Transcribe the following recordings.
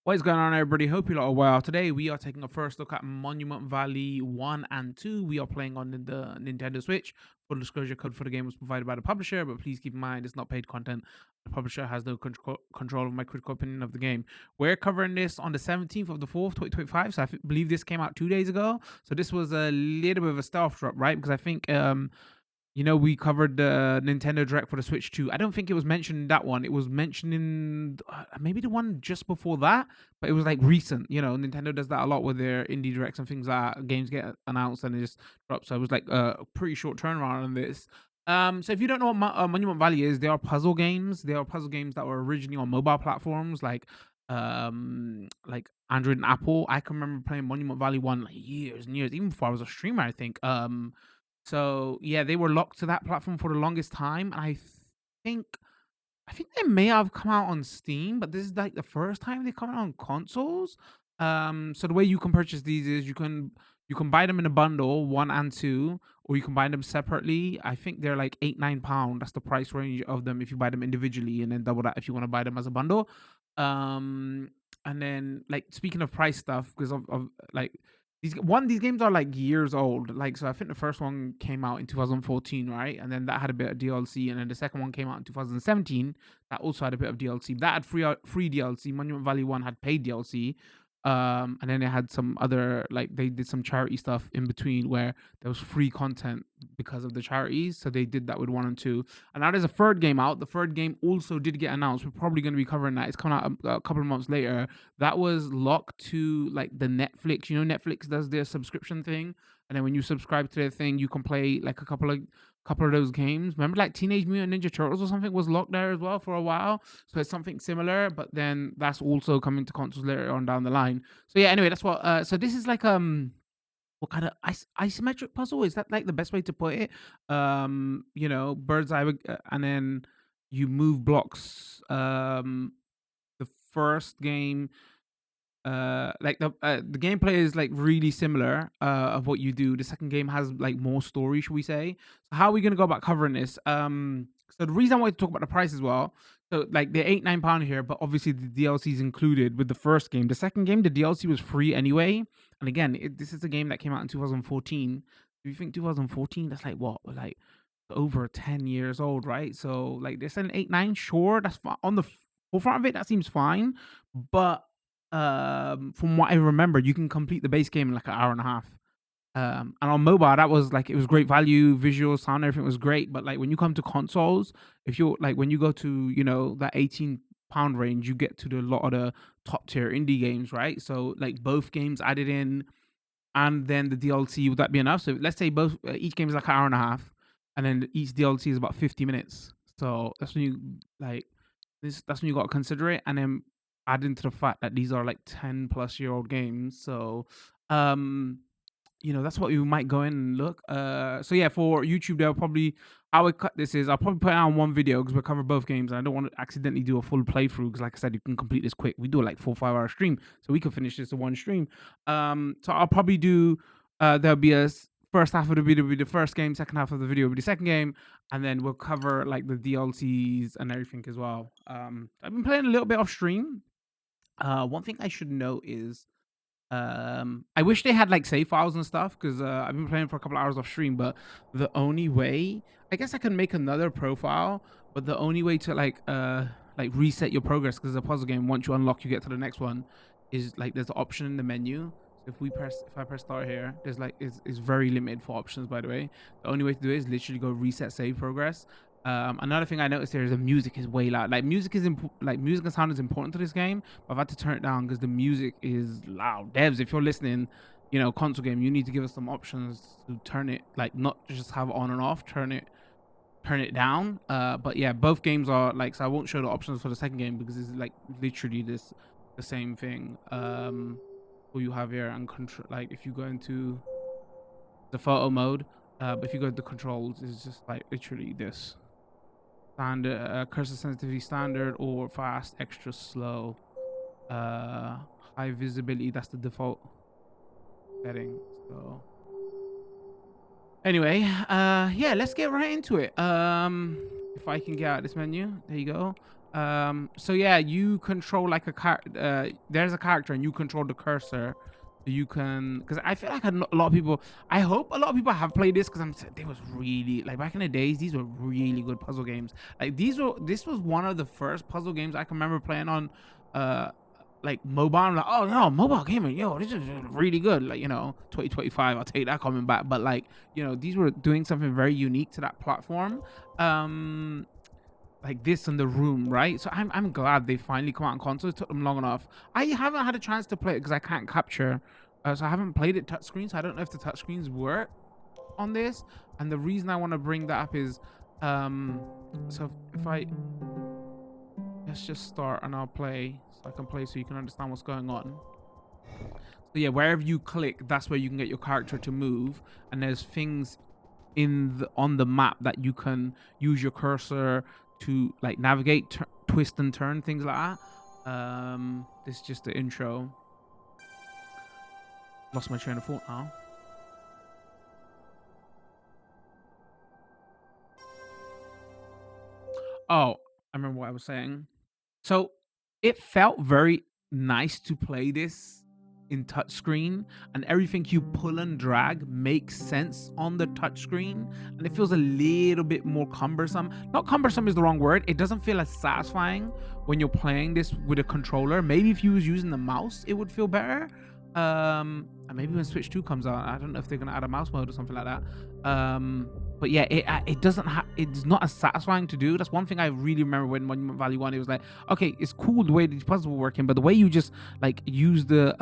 What is going on, everybody? Hope you lot are well. Today, we are taking a first look at Monument Valley 1 and 2. We are playing on the Nintendo Switch. Full disclosure, code for the game was provided by the publisher, but please keep in mind it's not paid content. The publisher has no control of my critical opinion of the game. We're covering this on the 17th of the 4th, 2025. So believe this came out 2 days ago. So this was a little bit of a stealth drop, right? Because I think we covered the Nintendo Direct for the Switch 2. I don't think it was mentioned in that one. It was mentioned in maybe the one just before that, but it was like recent. Nintendo does that a lot with their indie directs and things like that. Games get announced and it just drops. So it was like a pretty short turnaround on this. So if you don't know what Monument Valley is, they are puzzle games. They are puzzle games that were originally on mobile platforms like Android and Apple. I can remember playing Monument Valley 1 like years and years, even before I was a streamer, I think. So yeah, they were locked to that platform for the longest time, and think I think they may have come out on Steam, but this is like the first time they come out on consoles. So the way you can purchase these is you can buy them in a bundle, one and two, or you can buy them separately. I think they're like £8-9. That's the price range of them if you buy them individually, and then double that if you want to buy them as a bundle. Um, and then like speaking of price stuff, because of like these games are like years old. Like, so I think the first one came out in 2014, right? And then that had a bit of DLC, and then the second one came out in 2017. That also had a bit of DLC. That had free DLC. Monument Valley 1 had paid DLC. And then they had some other, like, they did some charity stuff in between where there was free content because of the charities. So they did that with 1 and 2. And now there's a third game out. The third game also did get announced. We're probably going to be covering that. It's coming out a couple of months later. That was locked to like the Netflix. Netflix does their subscription thing, and then when you subscribe to their thing, you can play like a couple of those games. Remember, like Teenage Mutant Ninja Turtles or something was locked there as well for a while. So it's something similar, but then that's also coming to consoles later on down the line. So yeah, anyway, that's what. So this is like what kind of isometric puzzle is that? Like the best way to put it? Bird's eye, and then you move blocks. The first game, the gameplay is like really similar of what you do. The second game has like more story, should we say? So how are we gonna go about covering this? So the reason I wanted to talk about the price as well. So like they're £8-9 here, but obviously the DLC is included with the first game. The second game, the DLC was free anyway. And again, this is a game that came out in 2014. Do you think 2014? That's like what, like over 10 years old, right? So like they're selling 8-9. Sure, that's on the forefront of it. That seems fine, but from what I remember, you can complete the base game in like an hour and a half. And on mobile, that was like, it was great value, visual, sound, everything was great. But like when you come to consoles, if you're like when you go to that £18 range, you get to the lot of the top tier indie games, right? So like both games added in, and then the DLC, would that be enough? So let's say both each game is like an hour and a half, and then each DLC is about 50 minutes. So that's when you like this. That's when you got to consider it, and then add into the fact that these are like 10+ year old games. So that's what you might go in and look. So yeah, for YouTube, they'll probably, how I cut this is I'll probably put it on one video because we'll cover both games, and I don't want to accidentally do a full playthrough because, like I said, you can complete this quick. We do like 4 or 5 hour stream, so we can finish this in one stream. So I'll probably do. There'll be first half of the video will be the first game, second half of the video will be the second game, and then we'll cover like the DLCs and everything as well. I've been playing a little bit off stream. One thing I should note is I wish they had like save files and stuff because I've been playing for a couple hours off stream, but the only way, I guess I can make another profile, but the only way to like reset your progress, because it's a puzzle game, once you unlock you get to the next one, is like there's an option in the menu. So if I press start here, there's like it's very limited for options, by the way. The only way to do it is literally go reset save progress. Another thing I noticed here is the music is way loud. Like music and sound is important to this game, but I've had to turn it down because the music is loud. Devs, if you're listening, console game, you need to give us some options to turn it, like not just have it on and off, turn it down. But yeah, both games are like, so I won't show the options for the second game because it's like literally the same thing. What you have here and control, like if you go into the photo mode, but if you go to the controls, it's just like literally this. Standard, cursor sensitivity standard or fast, extra slow, high visibility, that's the default setting. So anyway, yeah, let's get right into it. If I can get out this menu, there you go. So yeah, you control like a there's a character and you control the cursor. So you can, because I feel like a lot of people, I hope a lot of people have played this, because they was really like back in the days, these were really good puzzle games. Like this was one of the first puzzle games I can remember playing on uh like mobile. I'm like, oh no, mobile gaming, yo, this is really good. Like, 2025, I'll take that coming back. But like, these were doing something very unique to that platform. Like this in the room, right? So I'm glad they finally come out on console. It took them long enough. I haven't had a chance to play it because I can't capture. So I haven't played it touchscreen. So I don't know if the touchscreens work on this. And the reason I want to bring that up is, so if I let's just start and I'll play, so I can play so you can understand what's going on. So yeah, wherever you click, that's where you can get your character to move. And there's things on the map that you can use your cursor to like navigate, twist and turn, things like that. This is just the intro. Lost my train of thought now. Oh, I remember what I was saying. So it felt very nice to play this in touchscreen, and everything you pull and drag makes sense on the touchscreen, and it feels a little bit more cumbersome. Not cumbersome is the wrong word. It doesn't feel as satisfying when you're playing this with a controller. Maybe if you was using the mouse, it would feel better. And maybe when Switch 2 comes out, I don't know if they're gonna add a mouse mode or something like that. But yeah, it doesn't have, it's not as satisfying to do. That's one thing I really remember when Monument Valley 1. It was like, okay, it's cool the way these puzzles were working, but the way you just like use the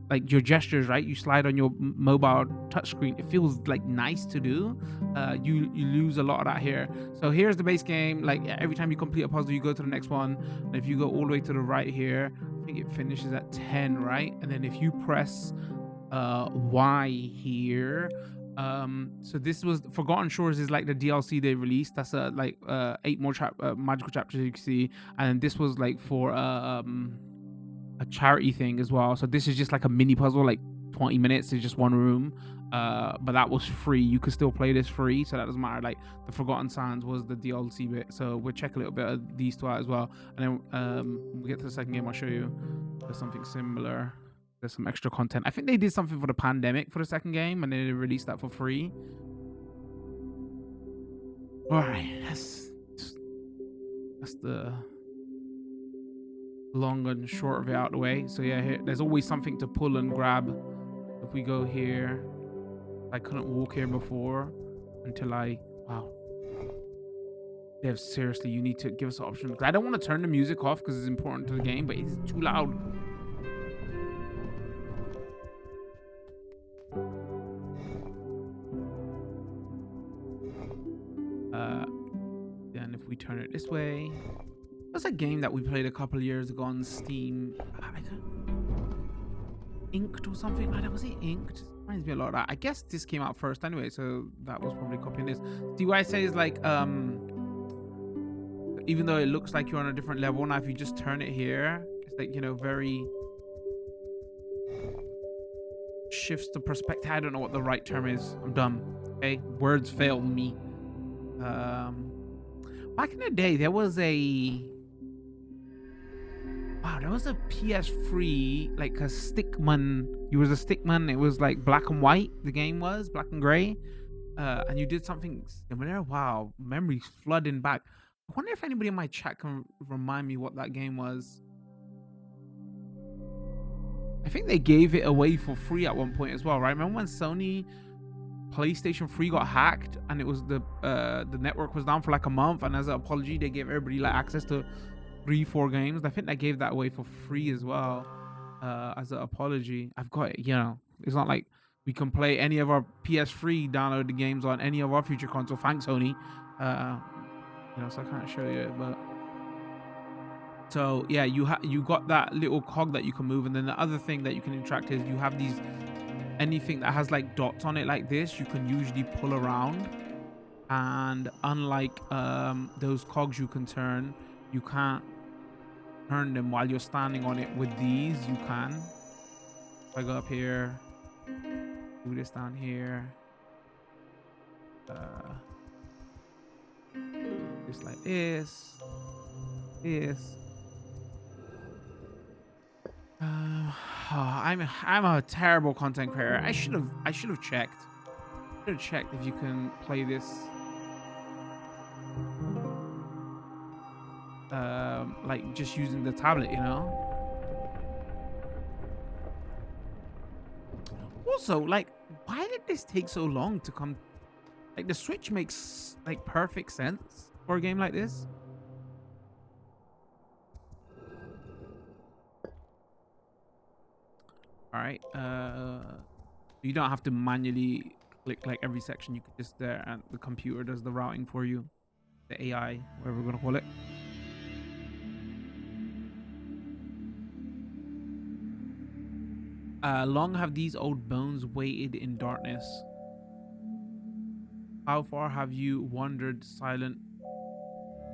like your gestures, right? You slide on your mobile touchscreen. It feels like nice to do. You lose a lot of that here. So here's the base game. Like every time you complete a puzzle, you go to the next one. And if you go all the way to the right here, I think it finishes at 10, right? And then if you press Y here, so this was Forgotten Shores is like the DLC they released. That's like 8 more magical chapters you can see, and this was like for a charity thing as well. So this is just like a mini puzzle, like 20 minutes. It's just one room. But that was free. You could still play this free, so that doesn't matter. Like the Forgotten Sands was the DLC bit. So we'll check a little bit of these two out as well. And then when we get to the second game, I'll show you there's something similar. There's some extra content. I think they did something for the pandemic for the second game, and then they released that for free. All right, that's the long and short of it out the way. So yeah, here, there's always something to pull and grab. If we go here, I couldn't walk here before until wow. Dev, seriously, you need to give us an option. I don't want to turn the music off because it's important to the game, but it's too loud. Then if we turn it this way, that's a game that we played a couple of years ago on Steam. Inked or something like that. Was it Inked? Reminds me a lot of that. I guess this came out first anyway, so that was probably copying this. See what I say is like, even though it looks like you're on a different level now, if you just turn it here, it's like, very shifts the perspective. I don't know what the right term is. I'm dumb. Okay, words fail me. Back in the day, there was a PS3, like a stickman. You was a stickman. It was like black and white. The game was black and gray, and you did something similar. Wow, memories flooding back. I wonder if anybody in my chat can remind me what that game was. I think they gave it away for free at one point as well, right? Remember when Sony PlayStation 3 got hacked and it was the network was down for like a month, and as an apology, they gave everybody like access to 3-4 games. I think they gave that away for free as well, as an apology. I've got it. It's not like we can play any of our PS3 downloaded games on any of our future console. Thanks, Sony. So I can't show you it, but so yeah, you got that little cog that you can move, and then the other thing that you can interact is you have these, anything that has like dots on it like this, you can usually pull around. And unlike those cogs you can turn, you can't turn them while you're standing on it. With these you can. If I go up here, do this down here, just like this, this. I'm a terrible content creator. I should have checked. Should have checked if you can play this like just using the tablet, you know? Also, like, why did this take so long to come? Like, the Switch makes like perfect sense for a game like this. All right. You don't have to manually click like every section. You could just there, and the computer does the routing for you. The AI, whatever we're gonna call it. Long have these old bones waited in darkness. How far have you wandered, silent?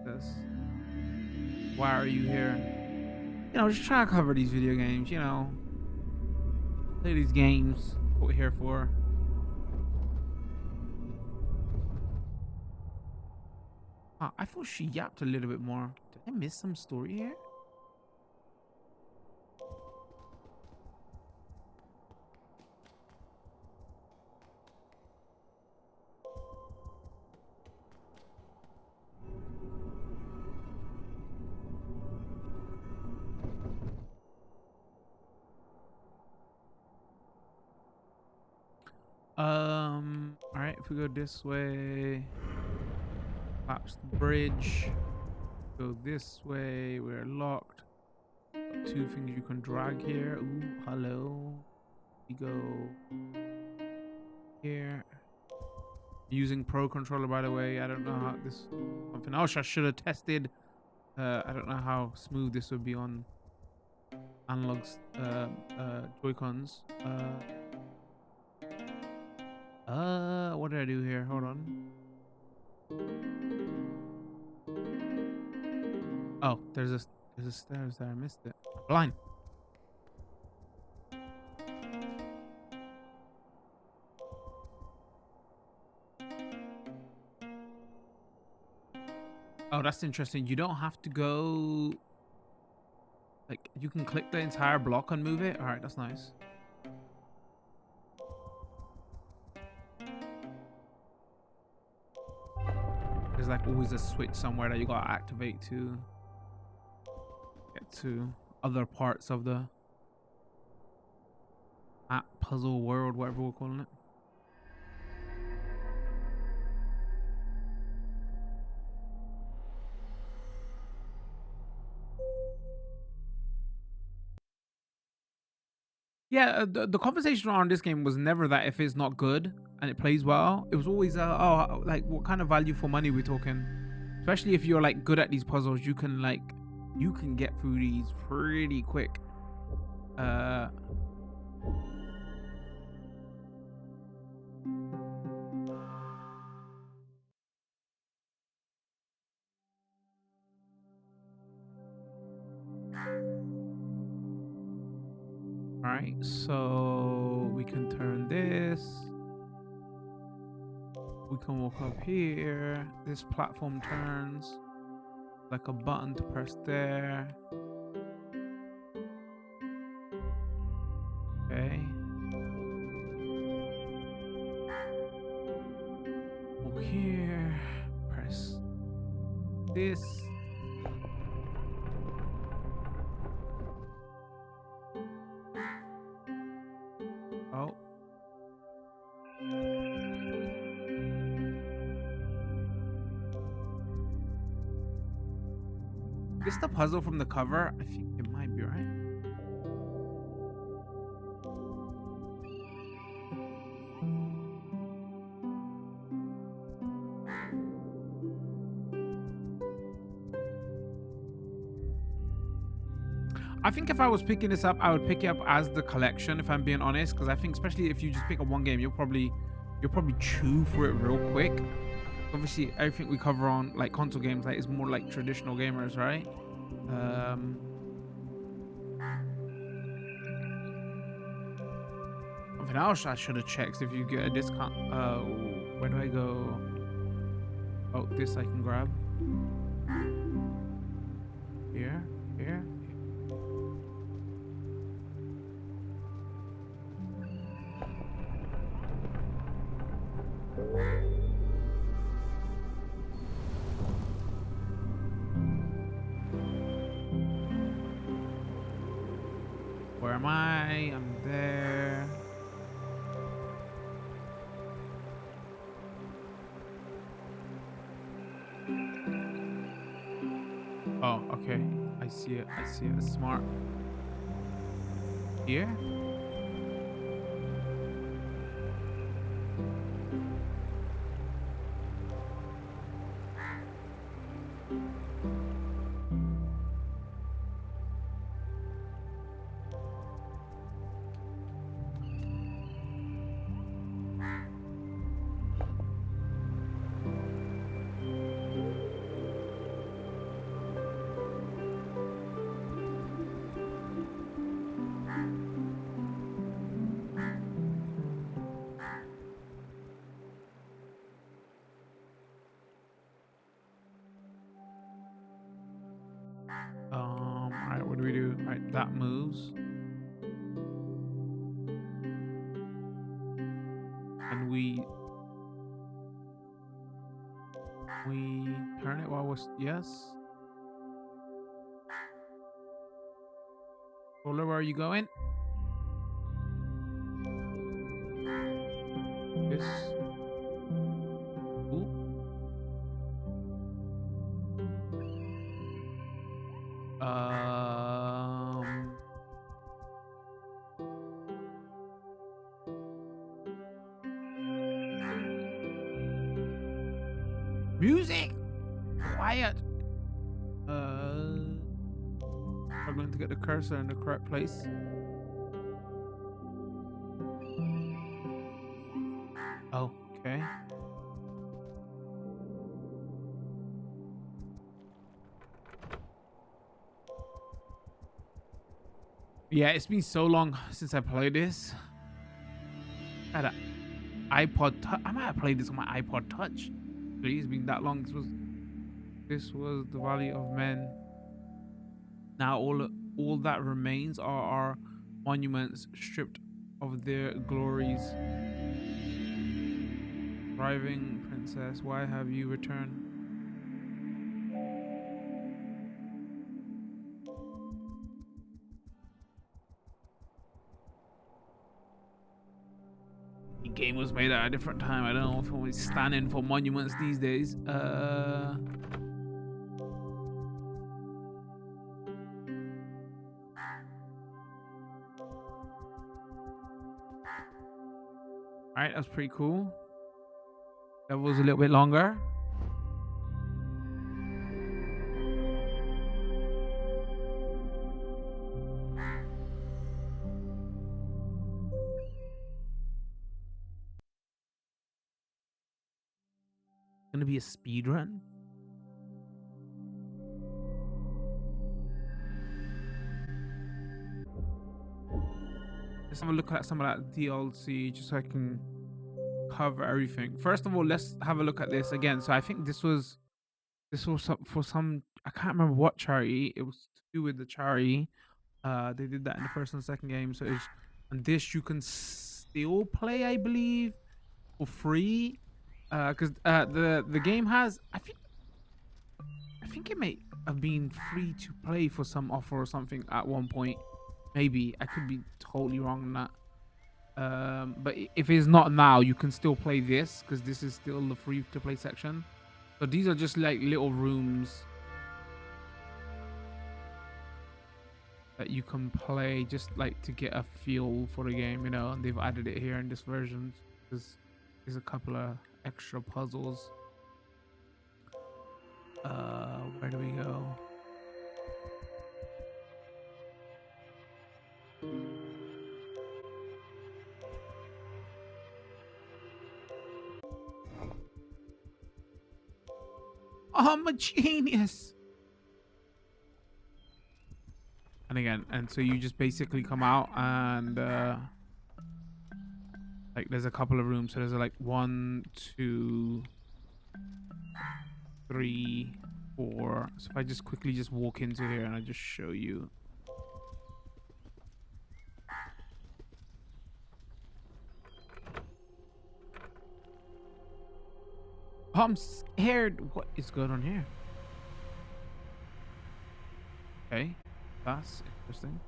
This. Why are you here? You know, just trying to cover these video games. You know, play these games. What we're here for. I thought she yapped a little bit more. Did I miss some story here? All right. If we go this way, collapse the bridge. Go this way. We're locked. Got two things you can drag here. Ooh, hello. We go here. Using Pro Controller, by the way. I don't know how this. Something else I should have tested. I don't know how smooth this would be on analogs, Joy-Cons. What did I do here? Hold on. Oh, there's a stairs there. I missed it. I'm blind. Oh, that's interesting. You don't have to go. Like, you can click the entire block and move it. All right, that's nice. There's like always a switch somewhere that you gotta activate to get to other parts of the map, puzzle, world, whatever we're calling it. Yeah, the conversation around this game was never that if it's not good and it plays well. It was always oh, like what kind of value for money we're talking. Especially if you're like good at these puzzles, you can get through these pretty quick. All right, so we can turn this. We can walk up here. This platform turns like a button to press there. Okay. Walk here. Press this. Oh. Is this the puzzle from the cover? I think it might be, right? I think if I was picking this up, I would pick it up as the collection, if I'm being honest, because I think especially if you just pick up one game, you'll probably chew for it real quick. Obviously, everything we cover on like console games like is more like traditional gamers, right? Something else I should have checked if you get a discount. Where do I go? Oh, this I can grab. Here. Where am I? I'm there. Oh, okay. I see it. Smart. Here? Alright, what do we do? Alright, that moves. And we turn it while we're yes. Roller, where are you going? This. Ooh. Music. Quiet. Struggling to get the cursor in the correct place. Oh, okay. Yeah, it's been so long since I played this. I had an iPod Touch. I might have played this on my iPod Touch. It's been that long. This was the Valley of Men. Now all that remains are our monuments stripped of their glories. Thriving princess, why have you returned? The game was made at a different time. I don't know if we're standing for monuments these days. Alright, that's pretty cool. That was a little bit longer. Gonna be a speed run. Let's have a look at some of that DLC just so I can cover everything. First of all, let's have a look at this again. So I think this was for some, I can't remember what charity. It was to do with the charity. They did that in the first and second game. So it's, and this you can still play, I believe, for free. Because the game has, I think it may have been free to play for some offer or something at one point. Maybe I could be totally wrong on that. But if it's not now, you can still play this because this is still the free to play section. So these are just like little rooms that you can play just like to get a feel for the game, you know, and they've added it here in this version. There's a couple of extra puzzles. Where do we go? I'm a genius. And again, and so you just basically come out and like there's a couple of rooms. So there's like 1, 2, 3, 4. So if I just quickly just walk into here and I just show you. Oh, I'm scared. What is going on here? Okay, that's interesting.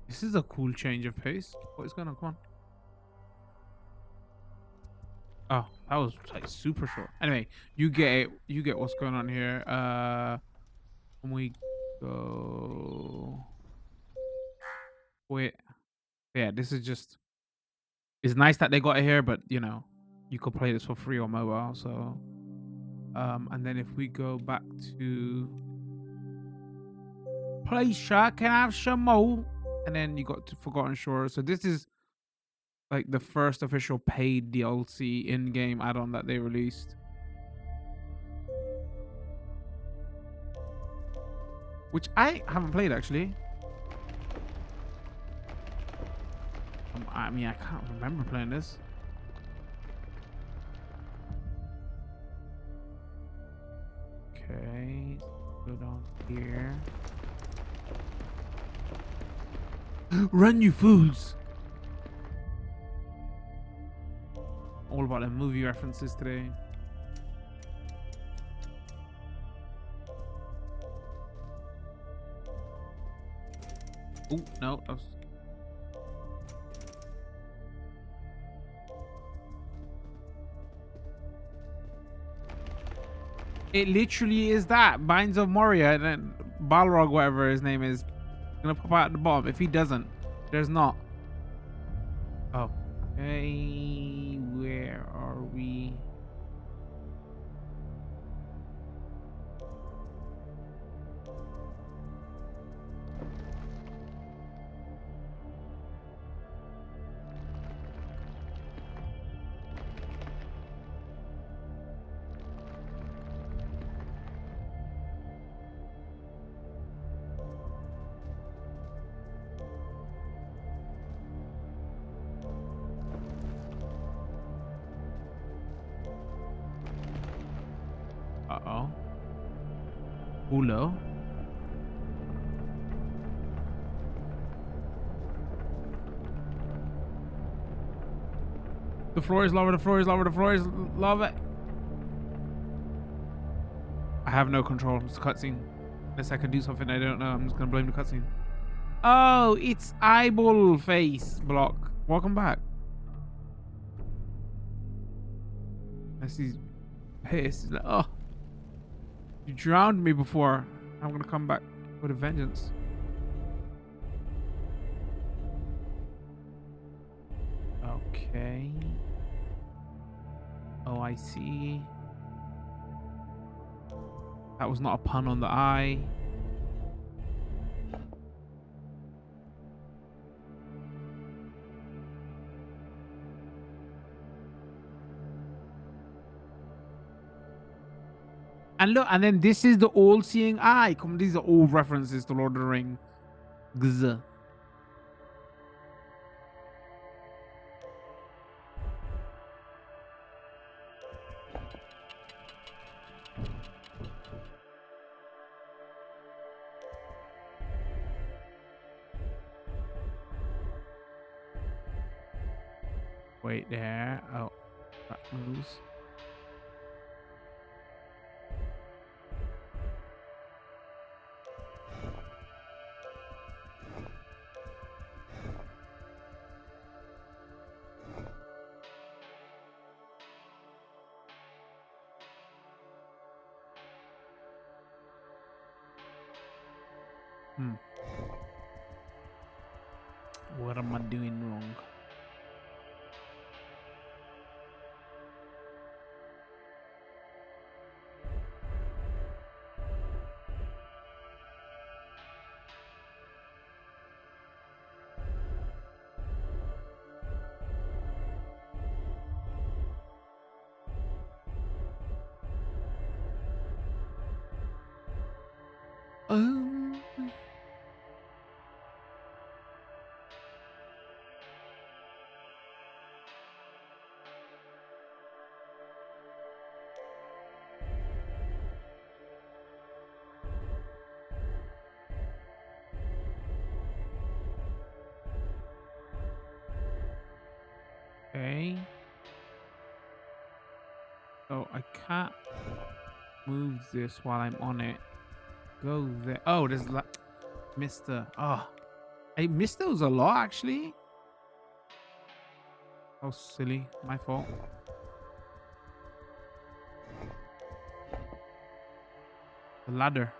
This is a cool change of pace. What is going on? Come on. Oh, that was like super short. Anyway, you get it. You get what's going on here. When we go. Wait. Yeah, this is just. It's nice that they got it here, but you know, you could play this for free on mobile. So, and then if we go back to play Shark, can I have some more? And then you got to Forgotten Shore. So this is like the first official paid DLC in-game add-on that they released, which I haven't played actually. I mean, I can't remember playing this. Okay, go down here. Run, you fools! All about the movie references today. Oh no, that was... It literally is that. Binds of Moria, and then Balrog, whatever his name is, gonna pop out at the bottom. If he doesn't, there's not. Okay, where are we? Uh-oh. Ulo. The floor is lava, the floor is lava, the floor is lava. I have no control. It's a cutscene. Unless I can do something I don't know. I'm just gonna blame the cutscene. Oh, it's eyeball face block. Welcome back. I see piss. Oh, you drowned me before. I'm gonna come back with a vengeance. Okay. Oh, I see. That was not a pun on the eye. And look, and then this is the all-seeing eye. Come, these are all references to Lord of the Rings. Wait there. Oh, that moves. What am I doing wrong? Oh. Okay. So I can't move this while I'm on it. Go there. Oh, there's like Mister. Oh, I missed those a lot actually. Oh, silly. My fault. The ladder.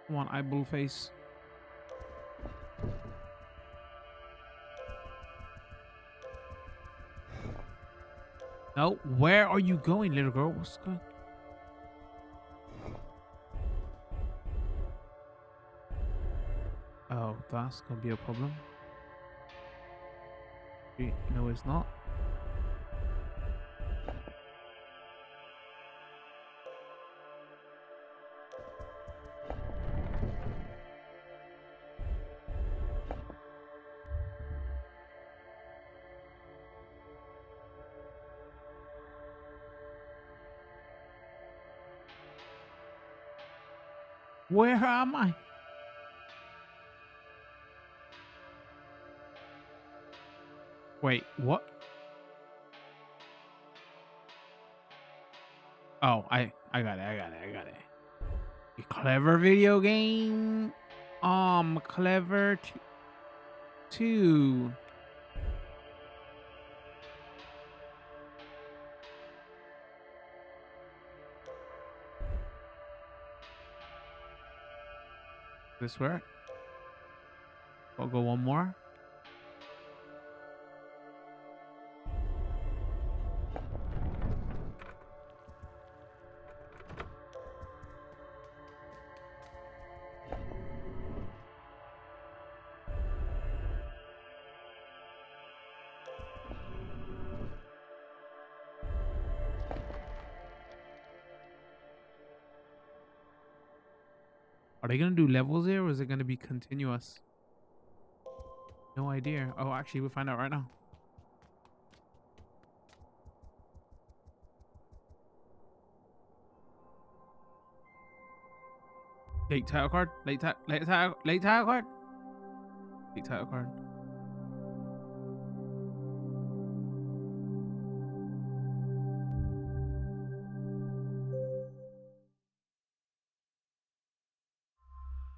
Come on, eyeball face. No, where are you going, little girl? What's going? Oh, that's gonna be a problem. No, it's not. Where am I? Wait, what? Oh, I got it. I got it. I got it. You clever video game. Clever too. This work? I'll go one more. Are they gonna do levels here, or is it gonna be continuous? No idea. Oh, actually, we'll find out right now. Late title card. Late title card. Late title card.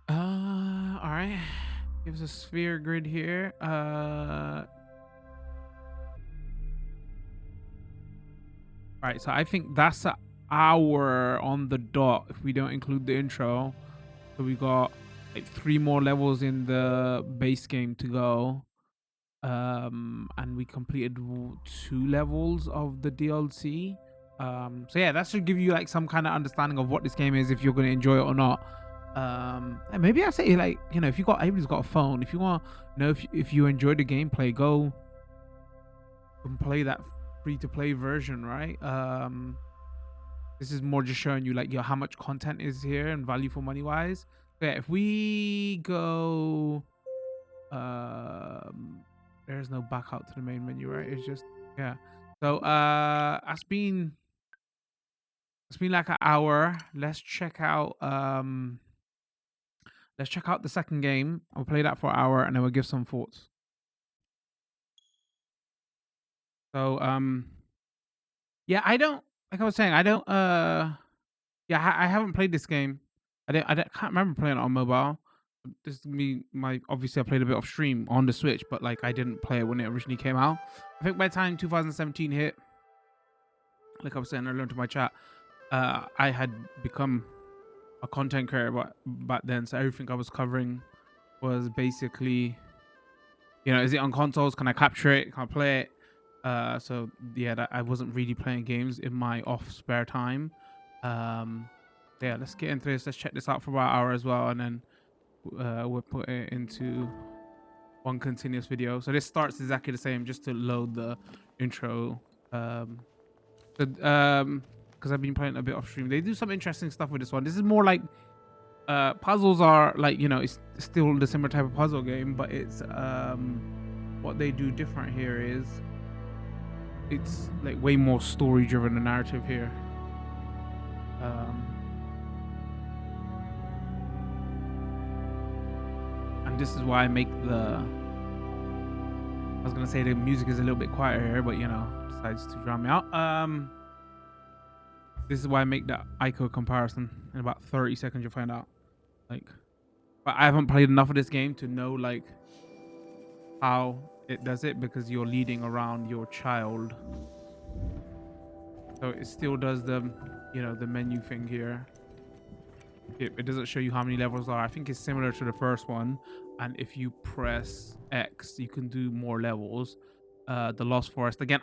All right. Gives a sphere grid here. All right. So I think that's an hour on the dot if we don't include the intro. So we got like 3 more levels in the base game to go. And we completed 2 levels of the DLC. So yeah, that should give you like some kind of understanding of what this game is, if you're going to enjoy it or not. And maybe I say, like, you know, if you got, everybody's got a phone, if you want to know if you enjoy the gameplay, go and play that free to play version, right? This is more just showing you like how much content is here and value for money wise. So yeah, if we go there's no back out to the main menu, right? It's just, yeah. So it's been like an hour. Let's check out the second game. I'll play that for an hour and then we'll give some thoughts. So yeah, I don't, like I was saying, I don't yeah, I haven't played this game. I can't remember playing it on mobile. This is me, obviously I played a bit off stream on the Switch, but like I didn't play it when it originally came out. I think by the time 2017 hit, like I was saying earlier into my chat, I had become a content creator back then, so everything I was covering was basically, you know, is it on consoles? Can I capture it? Can I play it? So yeah, I wasn't really playing games in my off spare time. Yeah, let's get into this. Let's check this out for about an hour as well, and then we'll put it into one continuous video. So this starts exactly the same, just to load the intro. Because I've been playing a bit off stream, they do some interesting stuff with this one. This is more like puzzles are like, you know, it's still the similar type of puzzle game, but it's what they do different here is it's like way more story driven, the narrative here. And this is why I make the. I was gonna say the music is a little bit quieter here, but decides to drown me out. This is why I make the Ico comparison. In about 30 seconds, you'll find out. Like, but I haven't played enough of this game to know like how it does it, because you're leading around your child. So it still does the menu thing here. It doesn't show you how many levels are. I think it's similar to the first one, and if you press X you can do more levels. The Lost Forest again,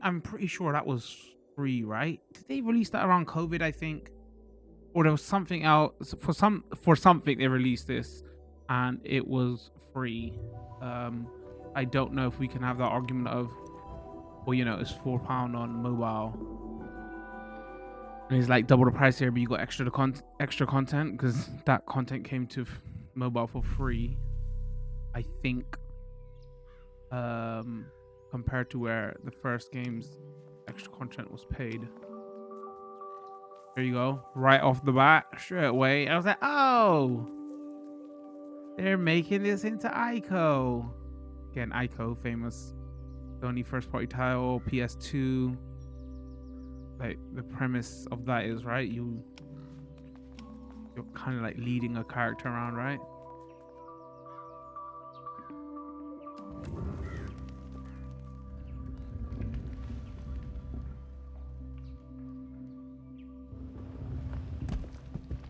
I'm pretty sure that was free, right? Did they release that around COVID, I think? Or there was something else for something they released this and it was free. I don't know if we can have that argument of, well, it's £4 on mobile and it's like double the price here, but you got extra content, because that content came to mobile for free, I think, compared to where the first game's extra content was paid. There you go, right off the bat, straight away. I was like, oh, they're making this into Ico. Again, Ico, famous Sony first party title, PS2. Like, the premise of that is, right, you're kind of like leading a character around, right?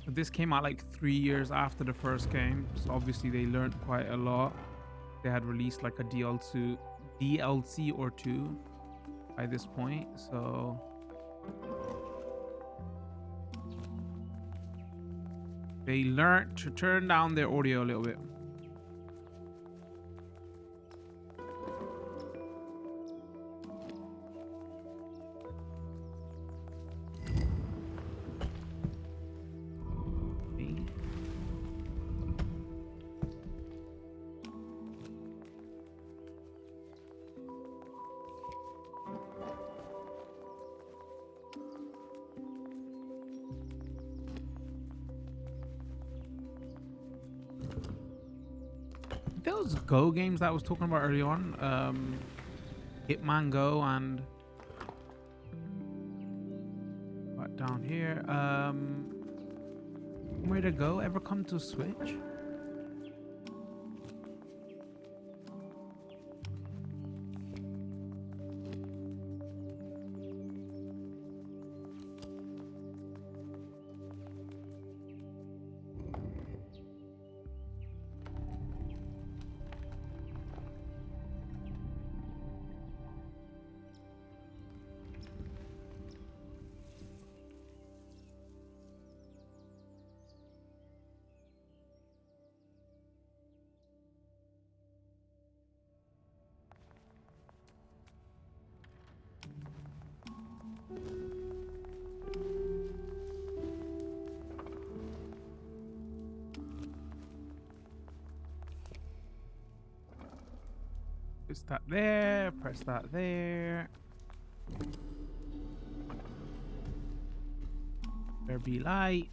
This came out like 3 years after the first game, so obviously they learned quite a lot. They had released like a DLC or two by this point, so they learned to turn down their audio a little bit. Those Go games that I was talking about early on, Hitman Go and what down here, Where to Go ever come to Switch? Press that there, press that there. There be light.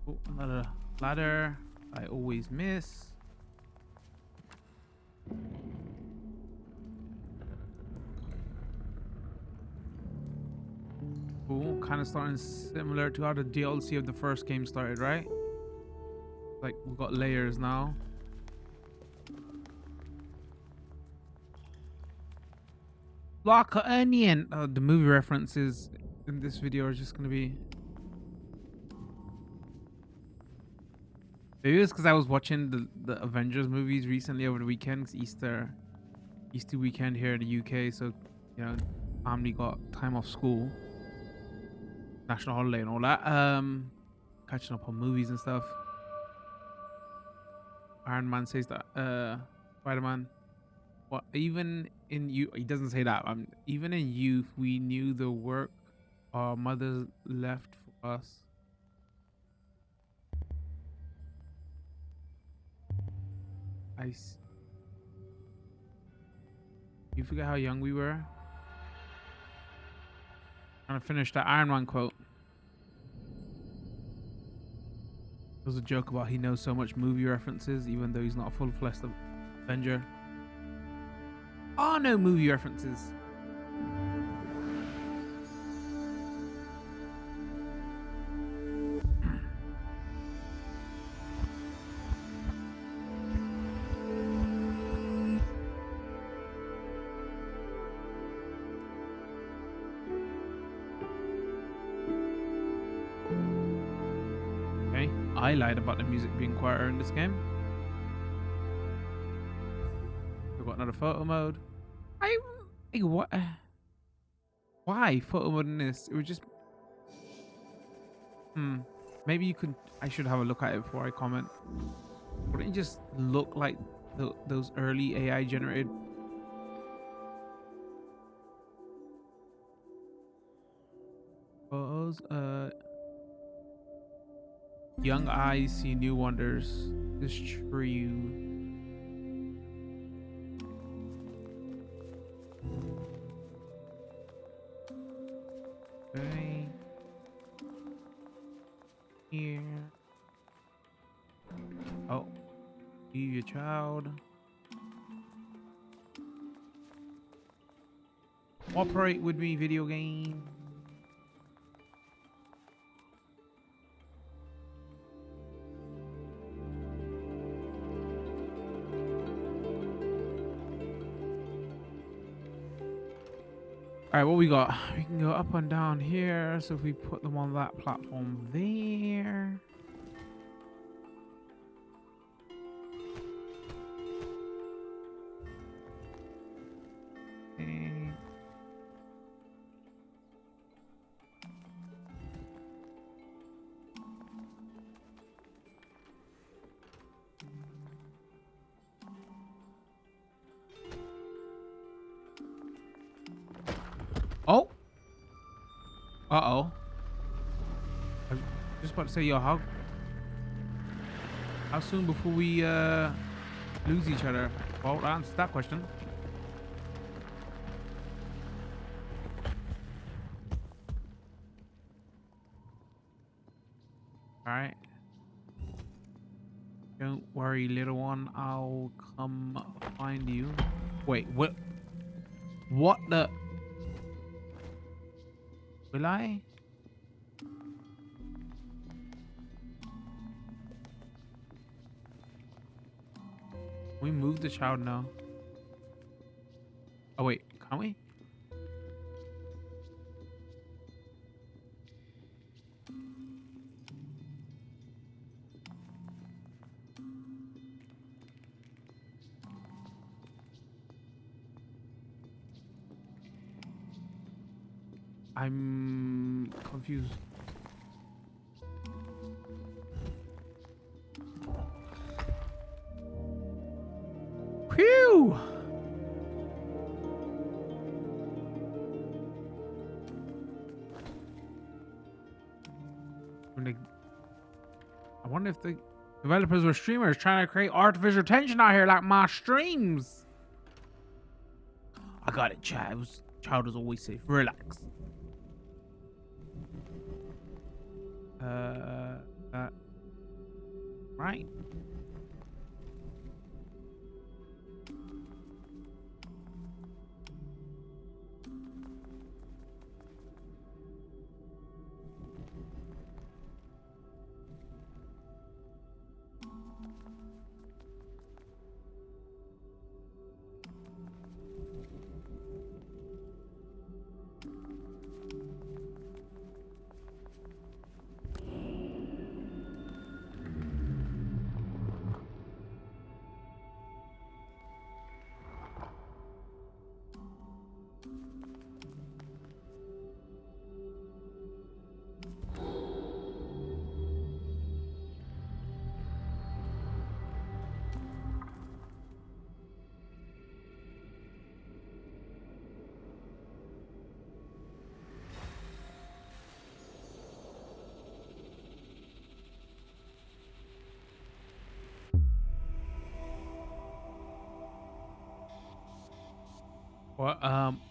Oh, another ladder. I always miss. Cool, kind of starting similar to how the DLC of the first game started, right? Like, we've got layers now. Block of onion. The movie references in this video are just gonna be. Maybe it's because I was watching the Avengers movies recently over the weekend. It's Easter weekend here in the UK, so family got time off school, national holiday and all that. Catching up on movies and stuff. Iron Man says that Spider-Man. What, even in you, he doesn't say that. Even in youth, we knew the work our mothers left for us. You forget how young we were? I'm gonna finish that Iron Man quote. was a joke about he knows so much movie references, even though he's not a full-fledged Avenger. Oh, no movie references. Okay, I lied about the music being quieter in this game. We've got another photo mode. What? Why photo mode in this? It was just. Maybe you could. I should have a look at it before I comment. Wouldn't it just look like those early AI generated? Photos. Young eyes see new wonders. This true. Okay. Here. Oh. You, your child. Cooperate with me, video game. All right, what we got? We can go up and down here. So if we put them on that platform there. Okay. Oh. Uh-oh. I was just about to say, yo, how soon before we lose each other? Well, that answers that question. All right. Don't worry, little one. I'll come find you. Wait, what? What the? Will I? We move the child now. Oh wait, can't we? I'm confused. Phew! I wonder if the developers were streamers trying to create artificial tension out here like my streams. I got it, child. Child is always safe. Relax. Right.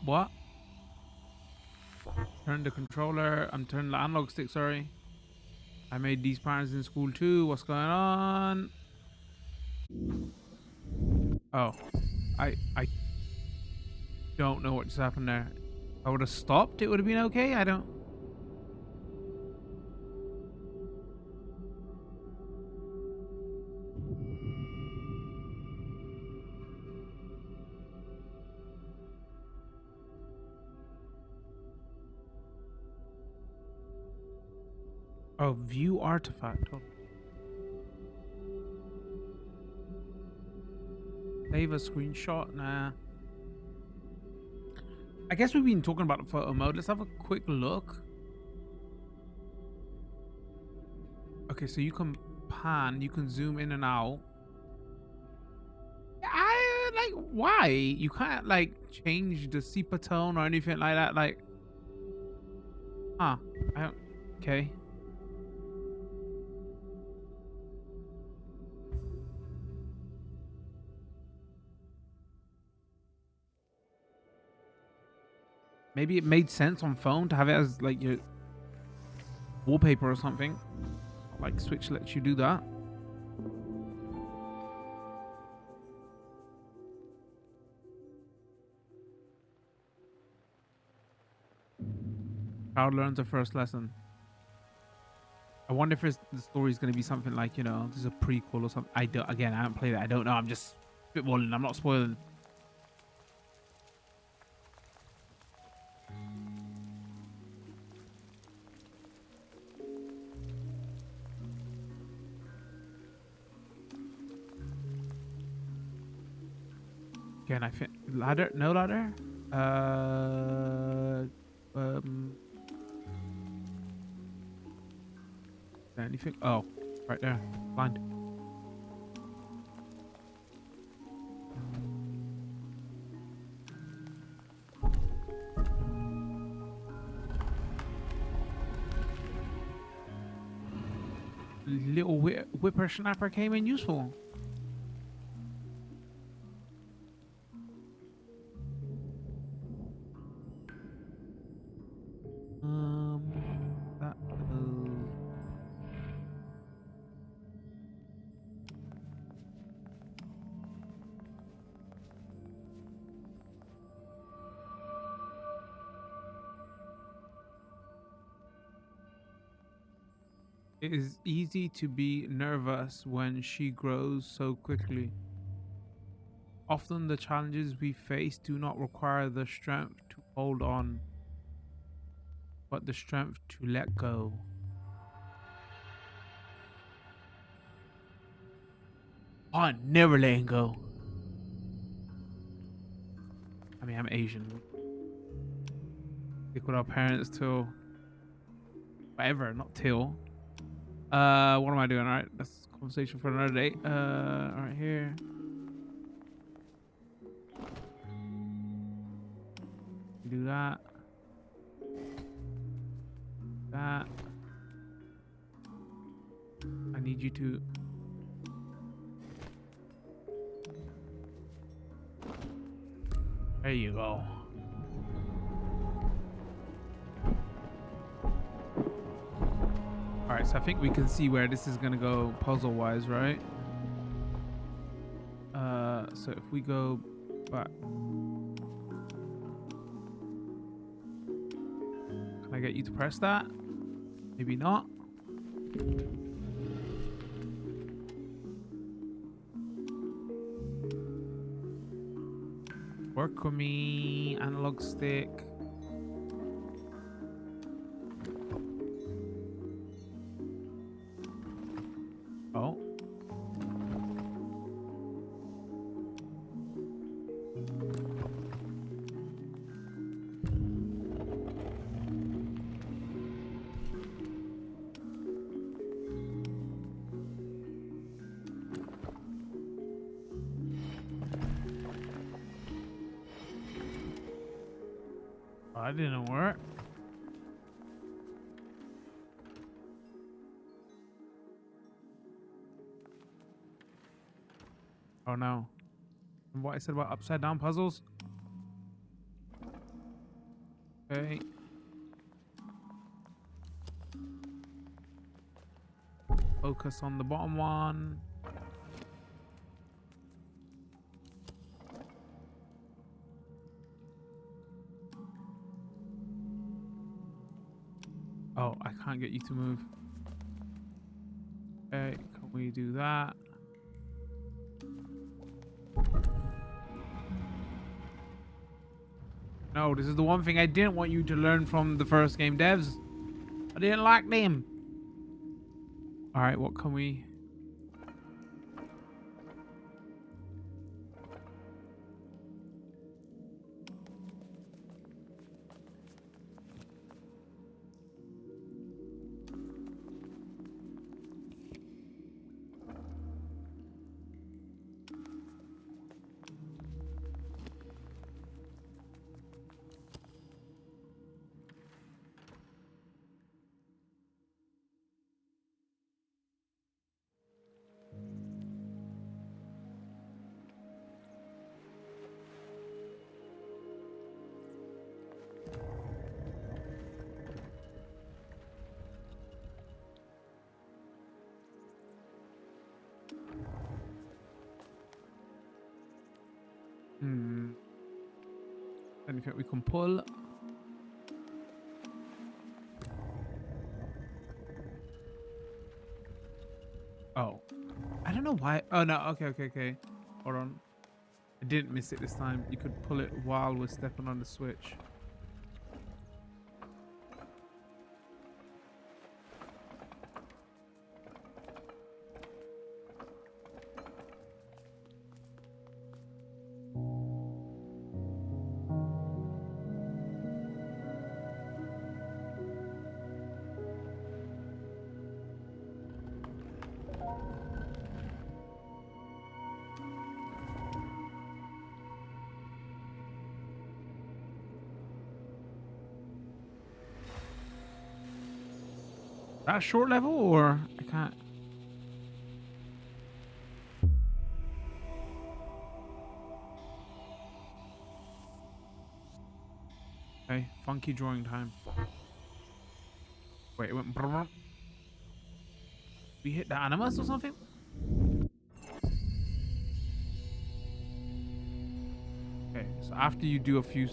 What? Turn the controller. I'm turning the analog stick, sorry. I made these patterns in school too. What's going on? Oh, I don't know what just happened there. If I would have stopped, it would have been okay. I don't. Oh, view artifact. Oh. Save a screenshot. Nah. I guess we've been talking about photo mode. Let's have a quick look. Okay, so you can pan, you can zoom in and out. I like why? You can't like change the sepia tone or anything like that. Like, huh? I don't, okay. Maybe it made sense on phone to have it as like your wallpaper or something. Like Switch lets you do that. Child learns the first lesson. I wonder if the story is going to be something like, you know, this is a prequel or something. I haven't played it. I don't know. I'm just spitballing. I'm not spoiling. Again, I think ladder, no ladder. Anything? Oh, right there. Blind. Little whippersnapper came in useful. That. It is easy to be nervous when she grows so quickly. Often the challenges we face do not require the strength to hold on, but the strength to let go. I'm never letting go. I mean, I'm Asian. Stick with our parents till forever, not till. What am I doing? All right, that's a conversation for another day. All right, here. Do that. That. I need you to. There you go. All right, so I think we can see where this is gonna go puzzle-wise, right? So if we go back, can I get you to press that? Maybe not. Work with me, analog stick. Oh. That didn't work. Oh no. And what I said about upside down puzzles? Okay. Focus on the bottom one. Oh, I can't get you to move. Okay, can we do that? No, this is the one thing I didn't want you to learn from the first game, devs. I didn't like them. All right, what can we... Anything we can pull? Oh, I don't know why. Oh no, okay. Hold on. I didn't miss it this time. You could pull it while we're stepping on the switch. That short level, or I can't. Okay, funky drawing time. Wait, it went. Brrr. We hit the animus or something? Okay, so after you do a few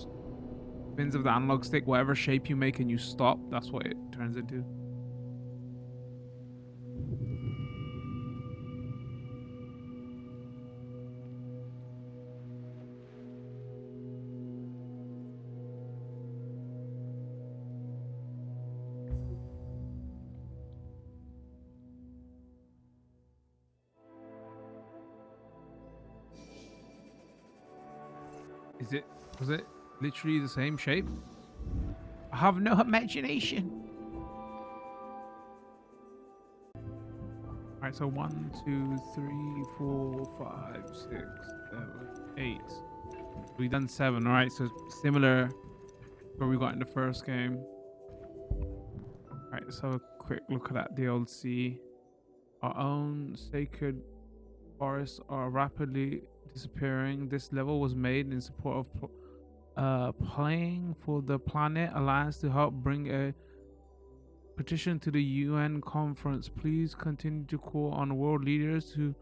spins of the analog stick, whatever shape you make and you stop, that's what it turns into. Was it literally the same shape? I have no imagination. All right, so 1, 2, 3, 4, 5, 6, 7, 8. We've done 7. All right, so similar where we got in the first game. All right, let's have a quick look at that DLC. Our own sacred forests are rapidly disappearing. This level was made in support of playing for the Planet Alliance to help bring a petition to the UN conference. Please continue to call on world leaders to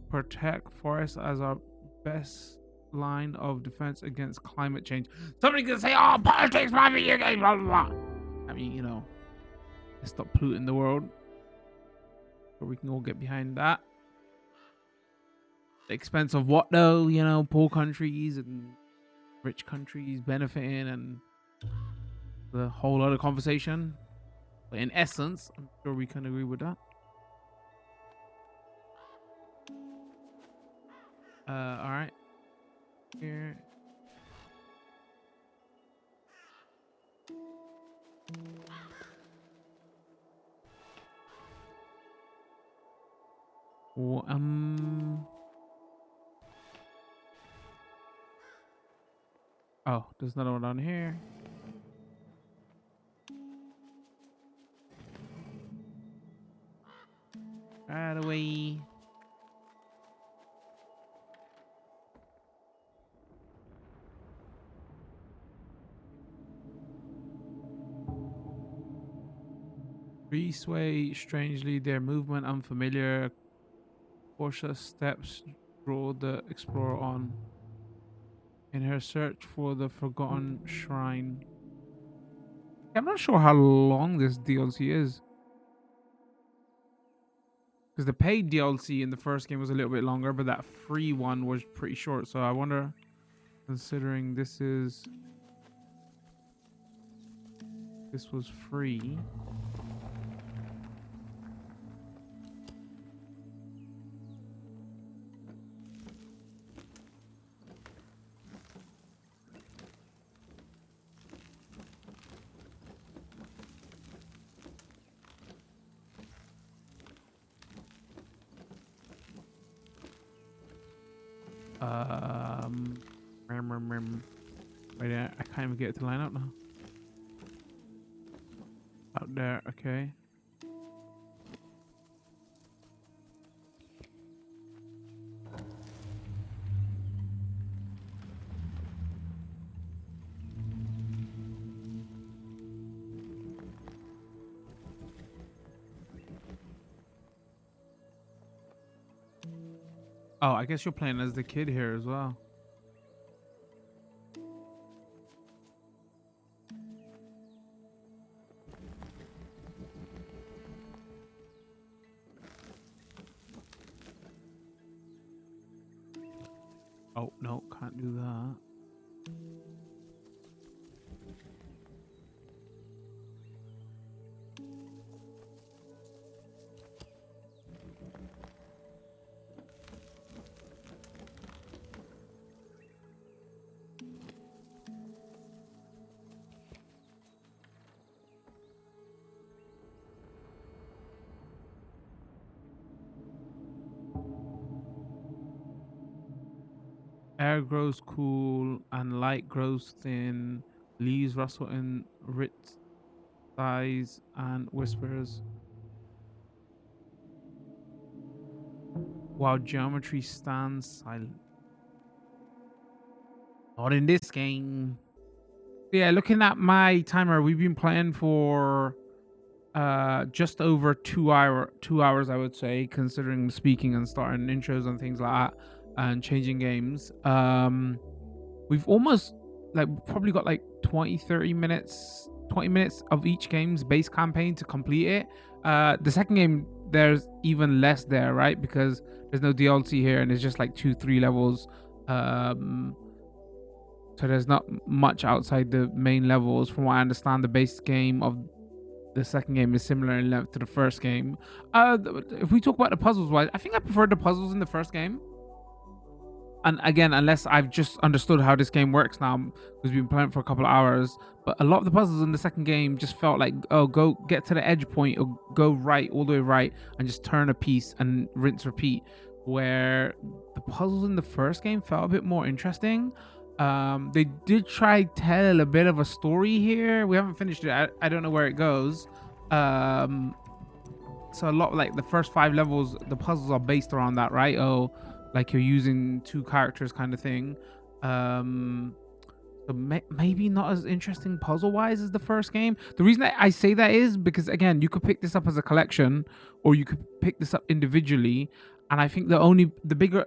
protect forests as our best line of defense against climate change. Somebody can say, "Oh, politics, my video game, blah blah blah." I mean, let's stop polluting the world, so we can all get behind that. The expense of what though? Poor countries and rich countries benefiting, and the whole other conversation. But in essence, I'm sure we can agree with that. All right. Here. Oh, oh, there's another one down here. Right away. Tree sway strangely, their movement unfamiliar. Cautious steps draw the explorer on in her search for the forgotten shrine. I'm not sure how long this DLC is. Because the paid DLC in the first game was a little bit longer, but that free one was pretty short. So I wonder, considering this was free. Wait, I can't even get it to line up now. Out there, okay. Oh, I guess you're playing as the kid here as well. Oh, no, can't do that. Air grows cool and light grows thin. Leaves rustle in Rit's sighs and whispers. While geometry stands silent. Not in this game. Yeah, looking at my timer, we've been playing for just over 2 hours, I would say, considering speaking and starting intros and things like that and changing games. We've almost probably got like 20 minutes of each game's base campaign to complete it. The second game, there's even less there, right? Because there's no DLC here and it's just like 2-3 levels. So there's not much outside the main levels. From what I understand, the base game of the second game is similar in length to the first game. If we talk about the puzzles wise, I think I preferred the puzzles in the first game. And again, unless I've just understood how this game works now, because we've been playing for a couple of hours, but a lot of the puzzles in the second game just felt like, oh, go get to the edge point or go right, all the way right, and just turn a piece and rinse, repeat. Where the puzzles in the first game felt a bit more interesting. They did try tell a bit of a story here. We haven't finished it. I don't know where it goes. So a lot like the first 5 levels, the puzzles are based around that, right? Oh, like you're using 2 characters kind of thing. So maybe not as interesting puzzle wise as the first game. The reason I say that is because, again, you could pick this up as a collection or you could pick this up individually. And I think the bigger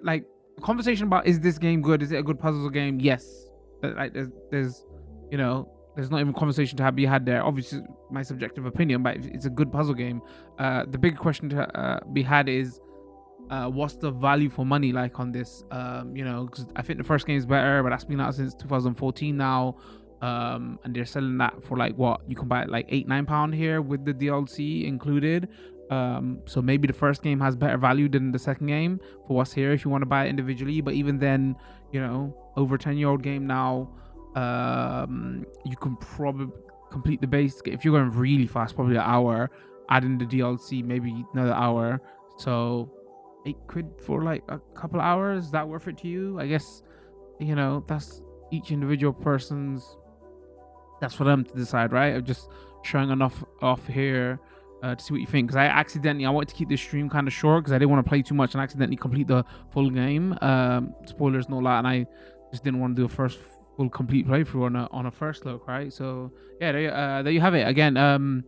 conversation about, is this game good? Is it a good puzzle game? Yes. But like there's there's not even conversation to be had there. Obviously, my subjective opinion, but it's a good puzzle game. The big question to be had is, what's the value for money like on this? Because I think the first game is better, but that's been out since 2014 now. And they're selling that for like what you can buy it like £8-9 here with the DLC included. So maybe the first game has better value than the second game for what's here if you want to buy it individually. But even then, over 10-year-old game now, you can probably complete the base if you're going really fast, probably an hour, add in the DLC maybe another hour. So £8 for like a couple of hours, is that worth it to you? I guess that's each individual person's, that's for them to decide, right? I'm just showing enough off here to see what you think, because I wanted to keep this stream kind of short because I didn't want to play too much and accidentally complete the full game. Spoilers and all that, and I just didn't want to do a first full complete playthrough on a first look, right? So yeah, there you have it. Again,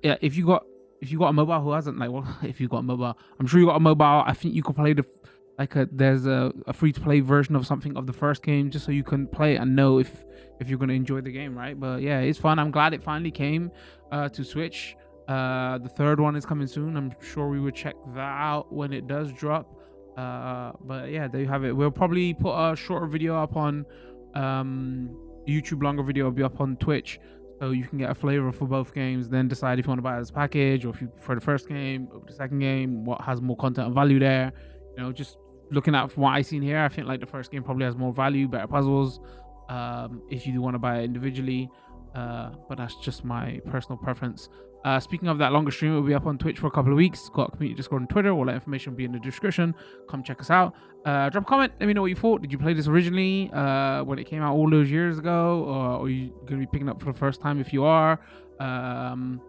if you got if you got a mobile, who hasn't? Like, well, if you got a mobile, I'm sure you got a mobile. I think you could play there's a free to play version of something of the first game, just so you can play it and know if you're gonna enjoy the game, right? But yeah, it's fun. I'm glad it finally came to Switch. The third one is coming soon. I'm sure we would check that out when it does drop. But yeah, there you have it. We'll probably put a shorter video up on YouTube, longer video will be up on Twitch, so you can get a flavor for both games, then decide if you want to buy it as a package, or if you prefer the first game or the second game, what has more content and value there. You know, just looking at from what I seen here, I think like the first game probably has more value, better puzzles, if you do want to buy it individually. But that's just my personal preference. Speaking of that, longer stream will be up on Twitch for a couple of weeks. Got a community Discord and Twitter. All that information will be in the description. Come check us out. Drop a comment. Let me know what you thought. Did you play this originally when it came out all those years ago, or are you going to be picking up for the first time? If you are, drop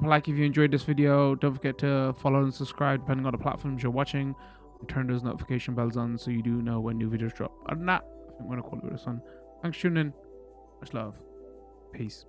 a like if you enjoyed this video. Don't forget to follow and subscribe depending on the platforms you're watching. And turn those notification bells on so you do know when new videos drop. Other than that, I think I'm going to call it this one. Thanks for tuning in. Much love. Peace.